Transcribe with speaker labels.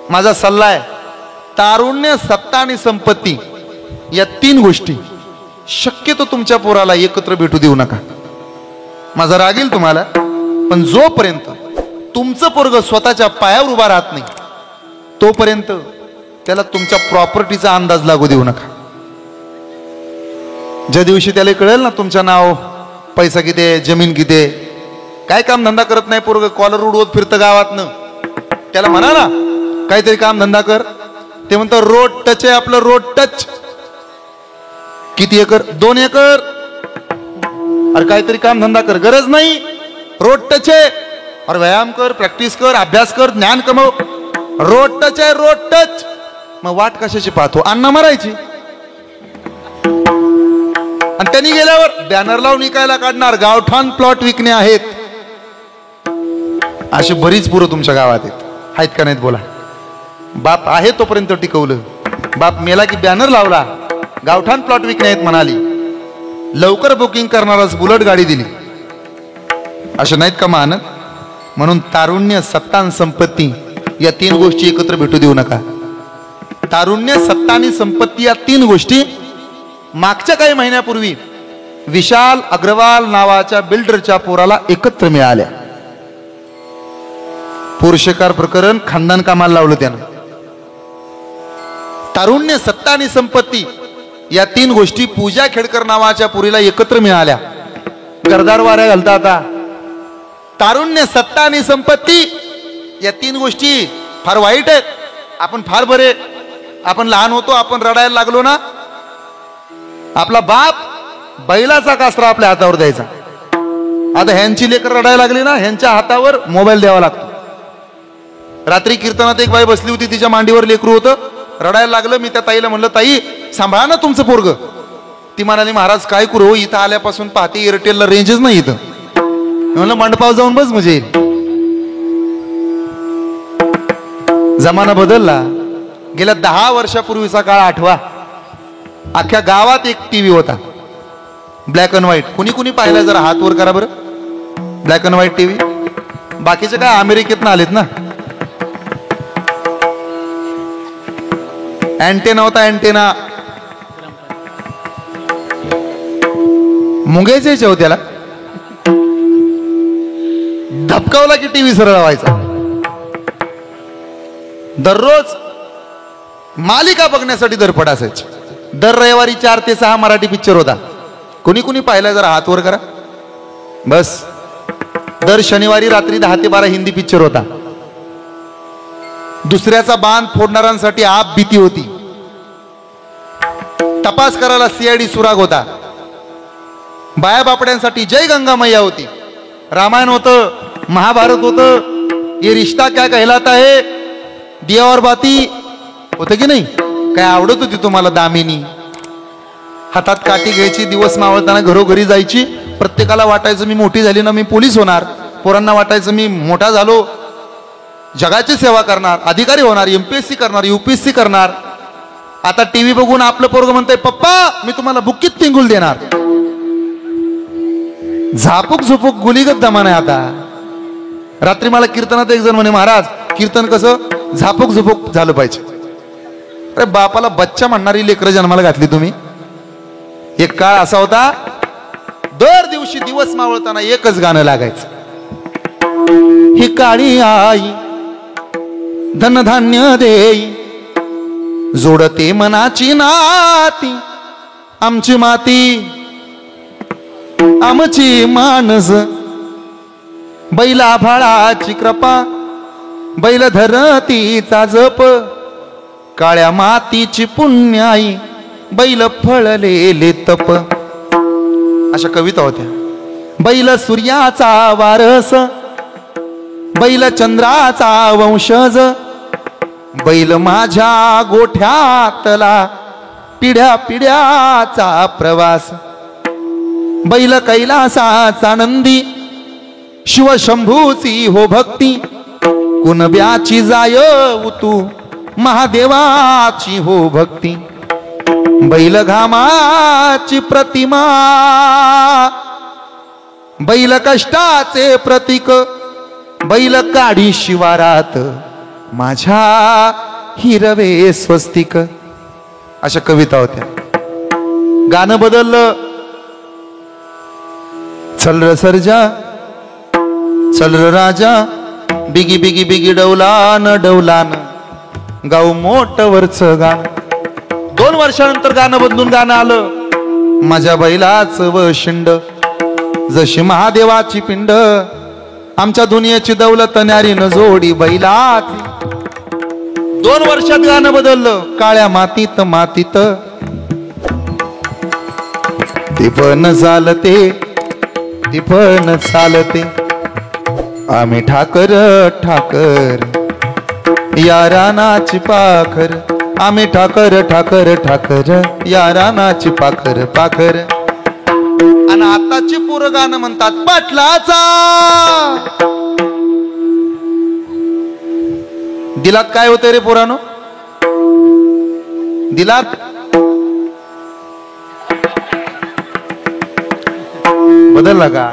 Speaker 1: माझा सल्ला आहे, तारुण्य, सत्ता आणि संपत्ती या तीन गोष्टी शक्यतो तुमच्या पोराला एकत्र भेटू देऊ नका. माझा राग येईल तुम्हाला, पण जोपर्यंत तुमचं पोरग स्वतःच्या पायावर उभा राहत नाही तोपर्यंत त्याला तुमच्या प्रॉपर्टीचा अंदाज लागू देऊ नका. ज्या दिवशी त्याला कळेल ना तुमचं नाव, पैसा किती आहे, जमीन किती आहे, काय काम धंदा करत नाही पोरग, कॉलर उडवत फिरतं गावातनं, त्याला म्हणा ना काहीतरी काम धंदा कर. ते म्हणतं रोड टच आहे आपलं, रोड टच. किती एकर? 2 एकर. अरे काहीतरी काम धंदा कर, गरज नाही, रोड टच आहे. अरे व्यायाम कर, प्रॅक्टिस कर, अभ्यास कर, ज्ञान कमव. रोड टच आहे, रोड टच. मग वाट कशाची पाहतो? अण्णा मारायची. आणि त्यांनी गेल्यावर बॅनर लावून विकायला काढणार, गावठाण प्लॉट विकणे आहेत. अशी बरीच पुरं तुमच्या गावात आहेत का नाहीत? बोला. बाप आहे तोपर्यंत टिकवलं, बाप मेला की बॅनर लावला, गावठाण प्लॉट विकणे आहेत म्हणाली, लवकर बुकिंग करणारच बुलेट गाडी दिली. असे नाहीत का मानत? म्हणून तारुण्य, सत्ता आणि संपत्ती या तीन गोष्टी एकत्र भेटू देऊ नका. तारुण्य, सत्ता आणि संपत्ती या तीन गोष्टी मागच्या काही महिन्यापूर्वी विशाल अग्रवाल नावाच्या बिल्डरच्या पोराला एकत्र मिळाल्या. पुरुषकार प्रकरण, खानदान कामाला लावलं त्यानं. तारुण्य, सत्ता आणि संपत्ती या तीन गोष्टी पूजा खेडकर नावाच्या पुरीला एकत्र मिळाल्या. घरदार वाऱ्या घालता आता. तारुण्य, सत्ता आणि संपत्ती या तीन गोष्टी फार वाईट आहेत. आपण फार बरे, आपण लहान होतो, आपण रडायला लागलो ना, आपला बाप बैलाचा कासरा आपल्या हातावर द्यायचा. आता ह्यांची लेकर रडायला लागली ना, ह्यांच्या हातावर मोबाईल द्यावा लागतो. रात्री कीर्तनात एक बाई बसली होती, तिच्या मांडीवर लेकरू होतं, रडायला लागलं. मी त्या ताईला म्हणलं, ताई सांभाळा ना तुमचं पोरग. ती म्हणाली, महाराज काय करू, इथं आल्यापासून पाहते एअरटेलला रेंजच नाही इथं. म्हणलं मंडपावर जाऊन बस, म्हणजे जमाना बदलला. गेल्या 10 वर्षापूर्वीचा काळ आठवा. अख्ख्या गावात एक टीव्ही होता, ब्लॅक अँड व्हाईट. कुणी कुणी पाहिला जरा हात वर करा बरं. Black and white TV. बाकीचे काय अमेरिकेतनं आलेत ना. अँटेना होता, अँटेना. मुंग्याचे हो त्याला. धपकावला की टीव्ही सरळ व्हायचा. दररोज मालिका बघण्यासाठी धडपड असायची. दर रविवारी 4 ते 6 मराठी पिक्चर होता. कोणी कोणी पाहिला जरा हात वर करा बस. दर शनिवारी रात्री 10 ते 12 हिंदी पिक्चर होता. दुसऱ्याचा बांध फोडणाऱ्यांसाठी आप भीती होती. तपास करायला सीआयडी सुराग होता. बाया बापड्यांसाठी जय गंगा मैया होती. रामायण होतं, महाभारत होतं. ये रिश्ता क्या कहलाता है, दिया और बाती होतं की नाही. काय आवडत होती तुम्हाला दामिनी. हातात काठी घ्यायची, दिवस मावळताना घरोघरी जायची. प्रत्येकाला वाटायचं मी मोठी झाली ना मी पोलीस होणार. पोरांना वाटायचं मी मोठा झालो जगाची सेवा करणार, अधिकारी होणार, एमपीएससी करणार, यूपीएससी करणार. आता टीव्ही बघून आपलं पोरग म्हणतंय, पप्पा मी तुम्हाला बुक्कीत तिंगुल देणार. झापूक झुपूक गुलीगत दमान आहे आता. रात्री मला कीर्तनात एक जण म्हणे, महाराज कीर्तन कसं झापूक झुपूक झालं पाहिजे. अरे बापाला बच्चा म्हणणारी लेकरं जन्माला घातली तुम्ही. एक काळ असा होता, दर दिवशी दिवस मावळताना एकच गाणं लागायचं. ही काळी आई धनधान्य देई, जोडते मनाची नाती, आमची माती आमची माणस, बैला भाळाची कृपा, बैल धरतीचा जप, काळ्या मातीची पुण्याई, बैल फळलेले तप. अशा कविता होत्या. बैल सूर्याचा वारस, बैल चंद्राचा वंशज, बैल माझ्या गोठ्यातला पिढ्या पिढ्याचा प्रवास, बैल कैलासाचा नंदी, शिवशंभूची हो भक्ती, कुणब्याची जाय उतू महादेवाची हो भक्ती, बैल घामाची प्रतिमा, बैल कष्टाचे प्रतीक, बैल काढी शिवारात माझ्या हिरवे स्वस्तिक, अशा कविता होत्या. गाणं बदललं. चल र सर्जा चल र राजा, बिगी बिगी बिगी डौलान डौलान, गाऊ मोठ वरच गाणं. 2 वर्षानंतर गाणं बदलून गाणं आलं. माझ्या बैलाच वशिंड जशी महादेवाची पिंड, आमच्या दुनियेची दौलत न्यारीन जोडी बैलाची. 2 वर्षात गाणं बदललं. काळ्या मातीत मातीत ते पण चालते, ती पण चालते. आम्ही ठाकर ठाकर या रानाची पाखर, आम्ही ठाकर ठाकर ठाकर या रानाची पाखर पाखर. आणि आताची पोरं गाणं म्हणतात पाटलाचा. दिलात काय होते रे पोरानो? दिलात बदलला का?